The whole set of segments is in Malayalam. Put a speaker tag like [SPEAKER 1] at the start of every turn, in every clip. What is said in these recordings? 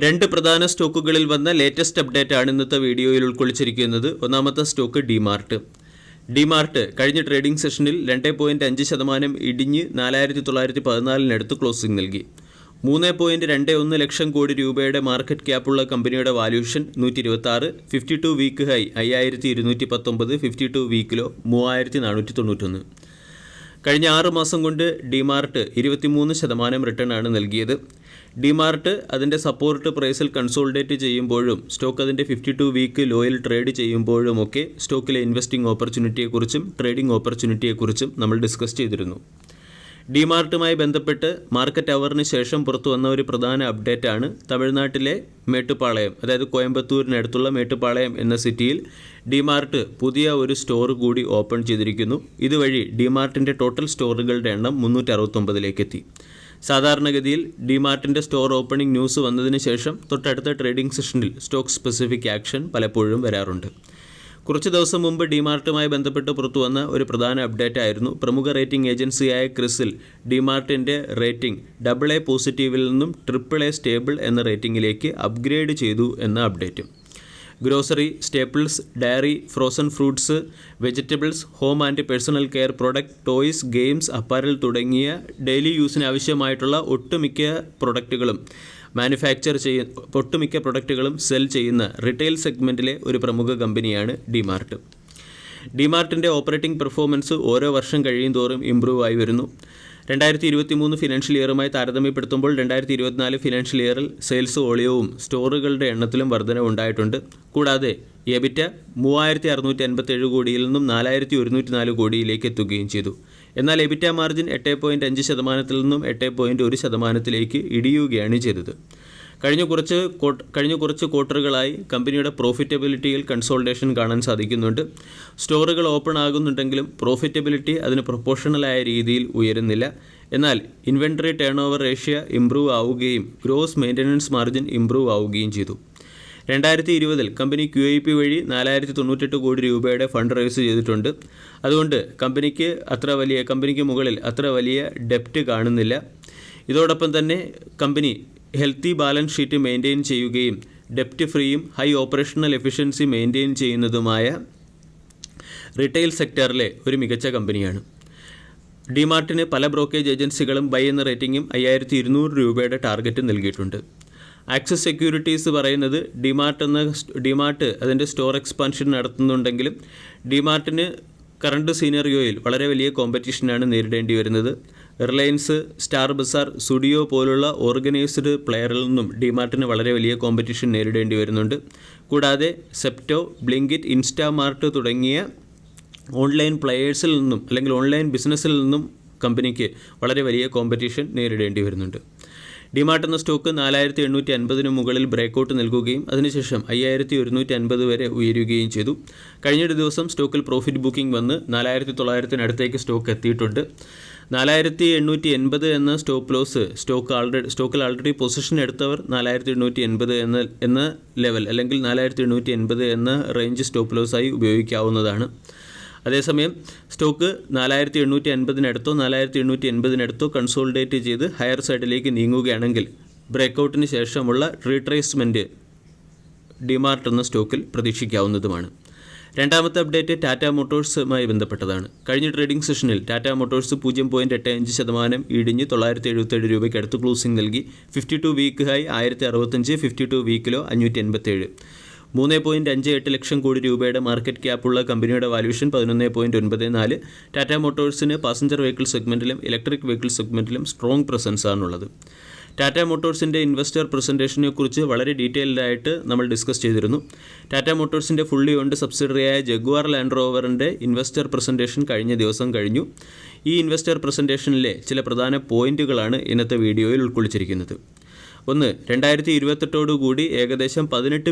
[SPEAKER 1] രണ്ട് പ്രധാന സ്റ്റോക്കുകളിൽ വന്ന ലേറ്റസ്റ്റ് അപ്ഡേറ്റ് ആണ് ഇന്നത്തെ വീഡിയോയിൽ ഉൾക്കൊള്ളിച്ചിരിക്കുന്നത്. ഒന്നാമത്തെ സ്റ്റോക്ക് ഡിമാർട്ട് കഴിഞ്ഞ ട്രേഡിംഗ് സെഷനിൽ 2.5% ഇടിഞ്ഞ് 4914 ക്ലോസിംഗ് നൽകി. 3.21 ലക്ഷം കോടി രൂപയുടെ മാർക്കറ്റ് ക്യാപ്പുള്ള കമ്പനിയുടെ വാല്യൂഷൻ 126, 52 വീക്ക് ഹൈ 5219, 52 വീക്കിലോ 3491. കഴിഞ്ഞ 6 മാസം കൊണ്ട് ഡിമാർട്ട് 23% റിട്ടേൺ ആണ് നൽകിയത്. ഡിമാർട്ട് അതിൻ്റെ സപ്പോർട്ട് പ്രൈസിൽ കൺസോളിഡേറ്റ് ചെയ്യുമ്പോഴും സ്റ്റോക്ക് അതിൻ്റെ 52 വീക്ക് ലോയിൽ ട്രേഡ് ചെയ്യുമ്പോഴുമൊക്കെ സ്റ്റോക്കിലെ ഇൻവെസ്റ്റിംഗ് ഓപ്പർച്യൂണിറ്റിയെക്കുറിച്ചും ട്രേഡിംഗ് ഓപ്പർച്യൂണിറ്റിയെക്കുറിച്ചും നമ്മൾ ഡിസ്കസ് ചെയ്തിരുന്നു. ഡിമാർട്ടുമായി ബന്ധപ്പെട്ട് മാർക്കറ്റ് അവറിന് ശേഷം പുറത്തു വന്ന ഒരു പ്രധാന അപ്ഡേറ്റാണ് തമിഴ്നാട്ടിലെ മേട്ടുപ്പാളയം, അതായത് കോയമ്പത്തൂരിനടുത്തുള്ള മേട്ടുപ്പാളയം എന്ന സിറ്റിയിൽ ഡിമാർട്ട് പുതിയ ഒരു സ്റ്റോർ കൂടി ഓപ്പൺ ചെയ്തിരിക്കുന്നു. ഇതുവഴി ഡിമാർട്ടിൻ്റെ ടോട്ടൽ സ്റ്റോറുകളുടെ എണ്ണം 369 എത്തി. സാധാരണഗതിയിൽ ഡിമാർട്ടിൻ്റെ സ്റ്റോർ ഓപ്പണിംഗ് ന്യൂസ് വന്നതിന് ശേഷം തൊട്ടടുത്ത ട്രേഡിംഗ് സെഷനിൽ സ്റ്റോക്ക് സ്പെസിഫിക് ആക്ഷൻ പലപ്പോഴും വരാറുണ്ട്. കുറച്ച് ദിവസം മുമ്പ് ഡിമാർട്ടുമായി ബന്ധപ്പെട്ട് പുറത്തു വന്ന ഒരു പ്രധാന അപ്ഡേറ്റ് ആയിരുന്നു പ്രമുഖ റേറ്റിംഗ് ഏജൻസിയായ ക്രിസിൽ ഡിമാർട്ടിൻ്റെ റേറ്റിംഗ് AA പോസിറ്റീവിൽ നിന്നും AAA സ്റ്റേബിൾ എന്ന റേറ്റിംഗിലേക്ക് അപ്ഗ്രേഡ് ചെയ്തു എന്ന അപ്ഡേറ്റും. Grocery, staples, dairy, frozen fruits, vegetables, home and personal care product, toys, games, apparel തുടങ്ങിയ ഡെയിലി യൂസിന് ആവശ്യമായിട്ടുള്ള ഒട്ടുമിക്ക പ്രൊഡക്റ്റുകളും സെൽ ചെയ്യുന്ന റിറ്റെയിൽ സെഗ്മെൻറ്റിലെ ഒരു പ്രമുഖ കമ്പനിയാണ് ഡിമാർട്ട്. ഡിമാർട്ടിൻ്റെ ഓപ്പറേറ്റിംഗ് പെർഫോമൻസ് ഓരോ വർഷം കഴിയും തോറും ഇംപ്രൂവ് ആയി വരുന്നു. 2023 ഫിനാൻഷ്യൽ ഇയറുമായി താരതമ്യപ്പെടുത്തുമ്പോൾ 2024 ഫിനാൻഷ്യൽ ഇയറിൽ സെയിൽസ് വോളിയവും സ്റ്റോറുകളുടെ എണ്ണത്തിലും വർധനവുണ്ടായിട്ടുണ്ട്. കൂടാതെ എബിറ്റ 3657 കോടിയിൽ നിന്നും 4104 കോടിയിലേക്ക് എത്തുകയും ചെയ്തു. എന്നാൽ എബിറ്റ മാർജിൻ 8.5% നിന്നും 8.1% ഇടിയുകയാണ് ചെയ്തത്. കഴിഞ്ഞ കുറച്ച് ക്വാർട്ടറുകളായി കമ്പനിയുടെ പ്രോഫിറ്റബിലിറ്റിയിൽ കൺസോൾട്ടേഷൻ കാണാൻ സാധിക്കുന്നുണ്ട്. സ്റ്റോറുകൾ ഓപ്പൺ ആകുന്നുണ്ടെങ്കിലും പ്രോഫിറ്റബിലിറ്റി അതിന് പ്രൊപ്പോർഷണലായ രീതിയിൽ ഉയരുന്നില്ല. എന്നാൽ inventory turn over ratio improve ആവുകയും ഗ്രോസ് മെയിൻ്റനൻസ് മാർജിൻ ഇംപ്രൂവ് ആവുകയും ചെയ്തു. 2020 കമ്പനി QIP വഴി 4098 കോടി രൂപയുടെ ഫണ്ട് റൈസ് ചെയ്തിട്ടുണ്ട്. അതുകൊണ്ട് കമ്പനിക്ക് മുകളിൽ അത്ര വലിയ ഡെപ്റ്റ് കാണുന്നില്ല. ഇതോടൊപ്പം തന്നെ company healthy balance sheet maintain ചെയ്യുകയും ഡെപ്റ്റ് ഫ്രീയും ഹൈ ഓപ്പറേഷണൽ എഫിഷ്യൻസി മെയിൻറ്റെയിൻ ചെയ്യുന്നതുമായ റിറ്റെയിൽ സെക്ടറിലെ ഒരു മികച്ച കമ്പനിയാണ്. ഡിമാർട്ടിന് പല ബ്രോക്കേജ് ഏജൻസികളും ബൈ എന്ന റേറ്റിംഗും 5200 രൂപയുടെ ടാർഗറ്റ് നൽകിയിട്ടുണ്ട്. ആക്സിസ് സെക്യൂരിറ്റീസ് പറയുന്നത് ഡിമാർട്ട് അതിൻ്റെ സ്റ്റോർ എക്സ്പാൻഷൻ നടത്തുന്നുണ്ടെങ്കിലും ഡിമാർട്ടിന് കറണ്ട് സീനറിയോയിൽ വളരെ വലിയ കോമ്പറ്റീഷനാണ് നേരിടേണ്ടി വരുന്നത്. റിലയൻസ്, സ്റ്റാർ ബസാർ, സുഡിയോ പോലുള്ള ഓർഗനൈസ്ഡ് പ്ലെയറിൽ നിന്നും ഡിമാർട്ടിന് വളരെ വലിയ കോമ്പറ്റീഷൻ നേരിടേണ്ടി വരുന്നുണ്ട്. കൂടാതെ സെപ്റ്റോ, ബ്ലിങ്കിറ്റ്, ഇൻസ്റ്റാമാർട്ട് തുടങ്ങിയ ഓൺലൈൻ പ്ലെയേഴ്സിൽ നിന്നും അല്ലെങ്കിൽ ഓൺലൈൻ ബിസിനസ്സിൽ നിന്നും കമ്പനിക്ക് വളരെ വലിയ കോമ്പറ്റീഷൻ നേരിടേണ്ടി വരുന്നുണ്ട്. ഡിമാർട്ട് എന്ന സ്റ്റോക്ക് 4850 മുകളിൽ ബ്രേക്കൗട്ട് നൽകുകയും അതിനുശേഷം 5150 വരെ ഉയരുകയും ചെയ്തു. കഴിഞ്ഞൊരു ദിവസം സ്റ്റോക്കിൽ പ്രോഫിറ്റ് ബുക്കിംഗ് വന്ന് 4900 സ്റ്റോക്ക് എത്തിയിട്ടുണ്ട്. 4880 എന്ന സ്റ്റോപ്പ് ലോസ് സ്റ്റോക്കിൽ ആൾറെഡി പൊസിഷൻ എടുത്തവർ 4880 എന്ന ലെവൽ അല്ലെങ്കിൽ 4880 എന്ന റേഞ്ച് സ്റ്റോപ്പ് ലോസായി ഉപയോഗിക്കാവുന്നതാണ്. അതേസമയം സ്റ്റോക്ക് 4850 4880 കൺസോളിഡേറ്റ് ചെയ്ത് ഹയർ സൈഡിലേക്ക് നീങ്ങുകയാണെങ്കിൽ ബ്രേക്കൗട്ടിന് ശേഷമുള്ള റീട്രേസ്മെൻറ്റ് ഡിമാർട്ട് എന്ന സ്റ്റോക്കിൽ പ്രതീക്ഷിക്കാവുന്നതുമാണ്. രണ്ടാമത്തെ അപ്ഡേറ്റ് ടാറ്റ മോട്ടോഴ്സുമായി ബന്ധപ്പെട്ടതാണ്. കഴിഞ്ഞ ട്രേഡിംഗ് സെഷനിൽ ടാറ്റ മോട്ടോഴ്സ് 0.85% ഇടിഞ്ഞ് 977 രൂപയ്ക്ക് അടുത്ത് ക്ലോസിംഗ് നൽകി. 52 വീക്ക് ഹൈ 1065, 52 വീക്കിലോ 587. 3.58 ലക്ഷം കോടി രൂപയുടെ മാർക്കറ്റ് ക്യാപ്പുള്ള കമ്പനിയുടെ വാല്യൂഷൻ 11.94. ടാറ്റ മോട്ടോഴ്സിന് പാസഞ്ചർ വെഹിക്കിൾ സെഗ്മെൻറ്റിലും ഇലക്ട്രിക് വെഹിക്കിൾ സെഗ്മെൻറ്റിലും സ്ട്രോങ് പ്രസൻസ് ആണുള്ളത്. ടാറ്റ മോട്ടോഴ്സിൻ്റെ ഇൻവെസ്റ്റർ പ്രസൻറ്റേഷനെ കുറിച്ച് വളരെ ഡീറ്റെയിൽഡ് ആയിട്ട് നമ്മൾ ഡിസ്കസ് ചെയ്തിരുന്നു. ടാറ്റ മോട്ടോഴ്സിൻ്റെ ഫുള്ളി ഓൺഡ് സബ്സിഡറിയായ ജഗ്വാർ ലാൻഡ് റോവറിൻ്റെ ഇൻവെസ്റ്റർ പ്രസൻറ്റേഷൻ കഴിഞ്ഞ ദിവസം കഴിഞ്ഞു. ഈ ഇൻവെസ്റ്റർ പ്രസൻറ്റേഷനിലെ ചില പ്രധാന പോയിൻറ്റുകളാണ് ഇന്നത്തെ വീഡിയോയിൽ ഉൾക്കൊള്ളിച്ചിരിക്കുന്നത്. ഒന്ന്, 2028 കൂടി ഏകദേശം 18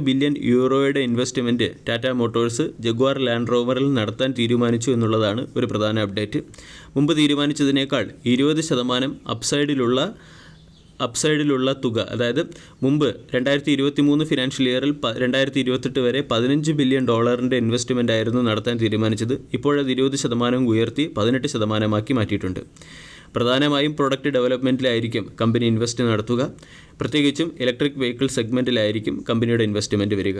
[SPEAKER 1] ബില്യൺ യൂറോയുടെ investment Tata Motors Jaguar Land റോവറിൽ നടത്താൻ തീരുമാനിച്ചു എന്നുള്ളതാണ് ഒരു പ്രധാന അപ്ഡേറ്റ്. മുമ്പ് തീരുമാനിച്ചതിനേക്കാൾ 20% അപ്സൈഡിലുള്ള തുക, അതായത് മുമ്പ് 2023 ഫിനാൻഷ്യൽ ഇയറിൽ 2028 വരെ $15 ബില്യൺ ഇൻവെസ്റ്റ്മെൻ്റ് ആയിരുന്നു നടത്താൻ തീരുമാനിച്ചത്. ഇപ്പോഴത് 20% ഉയർത്തി 18% മാറ്റിയിട്ടുണ്ട്. പ്രധാനമായും പ്രൊഡക്റ്റ് ഡെവലപ്മെൻറ്റിലായിരിക്കും കമ്പനി ഇൻവെസ്റ്റ് നടത്തുക. പ്രത്യേകിച്ചും ഇലക്ട്രിക് വെഹിക്കിൾ സെഗ്മെൻറ്റിലായിരിക്കും കമ്പനിയുടെ ഇൻവെസ്റ്റ്മെൻറ്റ് വരിക.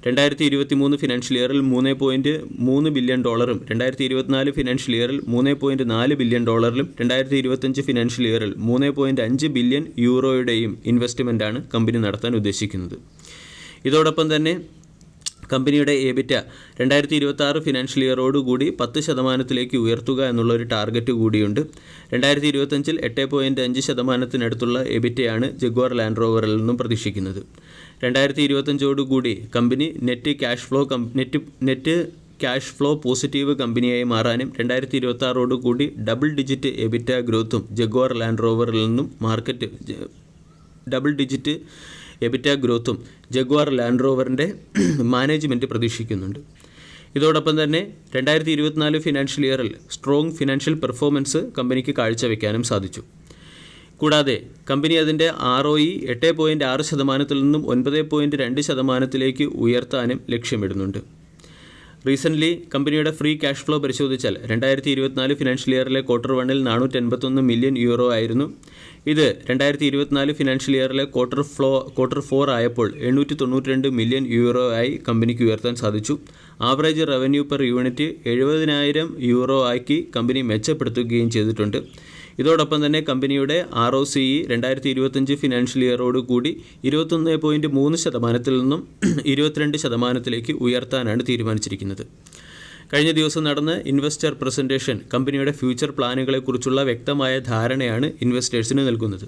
[SPEAKER 1] 2023 ഫിനാൻഷ്യൽ ഇയറിൽ $3.3 ബില്യൺ, 2024 ഫിനാൻഷ്യൽ ഇയറിൽ $3.4 ബില്യൺ, 2025 ഫിനാൻഷ്യൽ ഇയറിൽ €3.5 ബില്യൺ ഇൻവെസ്റ്റ്മെൻറ്റാണ് കമ്പനി നടത്താൻ ഉദ്ദേശിക്കുന്നത്. ഇതോടൊപ്പം തന്നെ കമ്പനിയുടെ എബിറ്റ 2026 ഫിനാൻഷ്യൽ ഇയറോടുകൂടി 10% ഉയർത്തുക എന്നുള്ളൊരു ടാർഗറ്റ് കൂടിയുണ്ട്. 2025 8.5% എബിറ്റയാണ് ജഗ്വാർ ലാൻഡ് റോവറിൽ നിന്നും പ്രതീക്ഷിക്കുന്നത്. 2025 കമ്പനി നെറ്റ് ക്യാഷ് ഫ്ലോ പോസിറ്റീവ് കമ്പനിയായി മാറാനും 2026 ഡബിൾ ഡിജിറ്റ് എബിറ്റ ഗ്രോത്തും ജഗ്വാർ ലാൻഡ് റോവറിൽ നിന്നും ജഗ്വാർ ലാൻഡ് റോവറിൻ്റെ മാനേജ്മെൻറ്റ് പ്രതീക്ഷിക്കുന്നുണ്ട്. ഇതോടൊപ്പം തന്നെ 2024 ഫിനാൻഷ്യൽ ഇയറിൽ സ്ട്രോങ് ഫിനാൻഷ്യൽ പെർഫോമൻസ് കമ്പനിക്ക് കാഴ്ചവെക്കാനും സാധിച്ചു. കൂടാതെ കമ്പനി അതിൻ്റെ ROE 8.6% നിന്നും 9.2% ഉയർത്താനും ലക്ഷ്യമിടുന്നുണ്ട്. റീസെൻ്റ്ലി കമ്പനിയുടെ ഫ്രീ ക്യാഷ് ഫ്ലോ പരിശോധിച്ചാൽ 2024 ഫിനാൻഷ്യൽ ഇയറിലെ Q1 €481 മില്യൺ ആയിരുന്നു. ഇത് 2024 ഫിനാൻഷ്യൽ ഇയറിലെ Q4 ആയപ്പോൾ €892 മില്യൺ ആയി കമ്പനിക്ക് ഉയർത്താൻ സാധിച്ചു. ആവറേജ് റവന്യൂ പെർ യൂണിറ്റ് €70,000 ആക്കി കമ്പനി മെച്ചപ്പെടുത്തുകയും ചെയ്തിട്ടുണ്ട്. ഇതോടൊപ്പം തന്നെ കമ്പനിയുടെ ROCE 2025 ഫിനാൻഷ്യൽ ഇയറോടുകൂടി 21.3% നിന്നും 22% ഉയർത്താനാണ് തീരുമാനിച്ചിരിക്കുന്നത്. കഴിഞ്ഞ ദിവസം നടന്ന ഇൻവെസ്റ്റർ പ്രസൻറ്റേഷൻ കമ്പനിയുടെ ഫ്യൂച്ചർ പ്ലാനുകളെക്കുറിച്ചുള്ള വ്യക്തമായ ധാരണയാണ് ഇൻവെസ്റ്റേഴ്സിന് നൽകുന്നത്.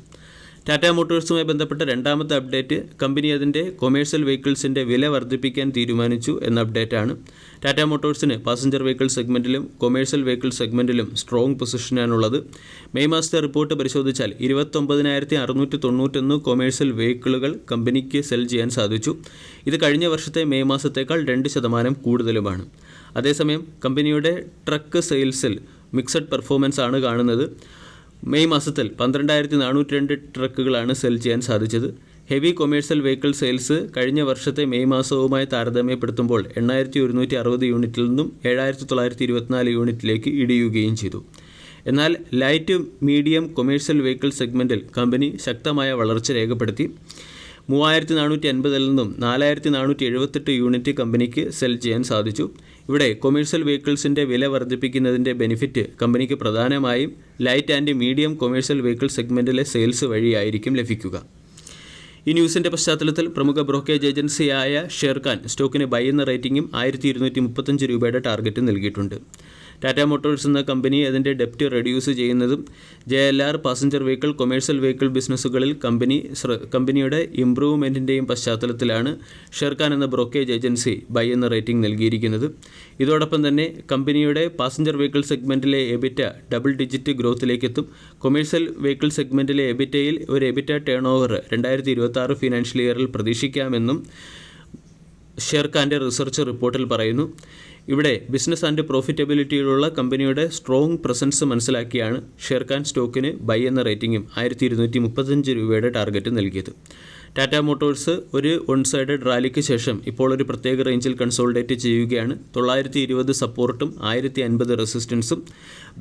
[SPEAKER 1] ടാറ്റ മോട്ടോഴ്സുമായി ബന്ധപ്പെട്ട രണ്ടാമത്തെ അപ്ഡേറ്റ് കമ്പനി അതിൻ്റെ കൊമേഴ്സ്യൽ വെഹിക്കിൾസിൻ്റെ വില വർദ്ധിപ്പിക്കാൻ തീരുമാനിച്ചു എന്ന അപ്ഡേറ്റാണ്. ടാറ്റ മോട്ടോഴ്സിന് പാസഞ്ചർ വെഹിക്കിൾ സെഗ്മെൻറ്റിലും കൊമേഴ്സ്യൽ വെഹിക്കിൾ സെഗ്മെൻറ്റിലും സ്ട്രോങ് പൊസിഷനാണുള്ളത്. മെയ് മാസത്തെ റിപ്പോർട്ട് പരിശോധിച്ചാൽ 29,691 കൊമേഴ്സ്യൽ വെഹിക്കിളുകൾ കമ്പനിക്ക് സെൽ ചെയ്യാൻ സാധിച്ചു. ഇത് കഴിഞ്ഞ വർഷത്തെ മെയ് മാസത്തേക്കാൾ 2% കൂടുതലുമാണ്. അതേസമയം കമ്പനിയുടെ ട്രക്ക് സെയിൽസിൽ മിക്സഡ് പെർഫോമൻസ് ആണ് കാണുന്നത്. മെയ് മാസത്തിൽ 12,402 ട്രക്കുകളാണ് സെൽ ചെയ്യാൻ സാധിച്ചത്. ഹെവി കൊമേഴ്സ്യൽ വെഹിക്കിൾ സെയിൽസ് കഴിഞ്ഞ വർഷത്തെ മെയ് മാസവുമായി താരതമ്യപ്പെടുത്തുമ്പോൾ 8,160 യൂണിറ്റിൽ നിന്നും 7,924 യൂണിറ്റിലേക്ക് ഇടിയുകയും ചെയ്തു. എന്നാൽ ലൈറ്റ് മീഡിയം കൊമേഴ്സ്യൽ വെഹിക്കിൾ സെഗ്മെൻറ്റിൽ കമ്പനി ശക്തമായ വളർച്ച രേഖപ്പെടുത്തി. 3,450 നിന്നും 4,478 യൂണിറ്റ് കമ്പനിക്ക് സെൽ ചെയ്യാൻ സാധിച്ചു. ഇവിടെ കൊമേഴ്സ്യൽ വെഹിക്കിൾസിൻ്റെ വില വർദ്ധിപ്പിക്കുന്നതിൻ്റെ ബെനിഫിറ്റ് കമ്പനിക്ക് പ്രധാനമായും light and medium commercial vehicle സെഗ്മെൻറ്റിലെ സെയിൽസ് വഴിയായിരിക്കും ലഭിക്കുക. ഈ ന്യൂസിൻ്റെ പശ്ചാത്തലത്തിൽ പ്രമുഖ ബ്രോക്കേജ് ഏജൻസിയായ ഷെയർഖാൻ സ്റ്റോക്കിന് ബൈ എന്ന റേറ്റിംഗും ₹1,235 ടാർഗറ്റ് നൽകിയിട്ടുണ്ട്. ടാറ്റ മോട്ടോഴ്സ് എന്ന കമ്പനി അതിൻ്റെ ഡെപ്റ്റ് റെഡ്യൂസ് ചെയ്യുന്നതും JLR passenger vehicle commercial vehicle ബിസിനസ്സുകളിൽ കമ്പനിയുടെ ഇംപ്രൂവ്മെൻറ്റിൻ്റെയും പശ്ചാത്തലത്തിലാണ് ഷെയർഖാൻ എന്ന ബ്രോക്കേജ് ഏജൻസി ബൈ എന്ന റേറ്റിംഗ് നൽകിയിരിക്കുന്നത്. ഇതോടൊപ്പം തന്നെ കമ്പനിയുടെ പാസഞ്ചർ വെഹിക്കിൾ സെഗ്മെൻറ്റിലെ എബിറ്റ ഡബിൾ ഡിജിറ്റ് ഗ്രോത്തിലേക്കെത്തും. കൊമേഴ്സ്യൽ വെഹിക്കിൾ സെഗ്മെൻറ്റിലെ എബിറ്റയിൽ ഒരു എബിറ്റ ടേൺ ഓവർ 2026 ഫിനാൻഷ്യൽ ഇയറിൽ പ്രതീക്ഷിക്കാമെന്നും ഷെയർഖാൻ്റെ റിസർച്ച് റിപ്പോർട്ടിൽ പറയുന്നു. ഇവിടെ ബിസിനസ് ആൻഡ് പ്രോഫിറ്റബിലിറ്റിയിലുള്ള കമ്പനിയുടെ സ്ട്രോങ് പ്രസൻസ് മനസ്സിലാക്കിയാണ് ഷെയർഖാൻ സ്റ്റോക്കിന് ബൈ എന്ന റേറ്റിംഗും ₹1,235 ടാർഗറ്റ് നൽകിയത്. ടാറ്റ മോട്ടോഴ്സ് ഒരു വൺ സൈഡഡ് റാലിക്ക് ശേഷം ഇപ്പോൾ ഒരു പ്രത്യേക റേഞ്ചിൽ കൺസോളിഡേറ്റ് ചെയ്യുകയാണ്. 920 സപ്പോർട്ടും 1050 റെസിസ്റ്റൻസും.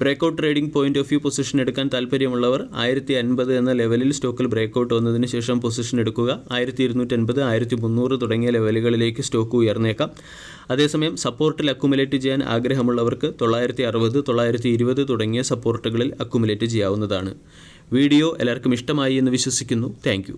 [SPEAKER 1] Breakout trading point of view position എടുക്കാൻ താല്പര്യമുള്ളവർ 1050 എന്ന ലെവലിൽ സ്റ്റോക്കിൽ ബ്രേക്കൗട്ട് വന്നതിന് ശേഷം പൊസിഷൻ എടുക്കുക. 1250, 1300 തുടങ്ങിയ ലെവലുകളിലേക്ക് സ്റ്റോക്ക് ഉയർന്നേക്കാം. അതേസമയം സപ്പോർട്ടിൽ അക്കുമുലേറ്റ് ചെയ്യാൻ ആഗ്രഹമുള്ളവർക്ക് 960, 920 തുടങ്ങിയ സപ്പോർട്ടുകളിൽ അക്കുമുലേറ്റ് ചെയ്യാവുന്നതാണ്. വീഡിയോ എല്ലാവർക്കും ഇഷ്ടമായി എന്ന് വിശ്വസിക്കുന്നു. താങ്ക്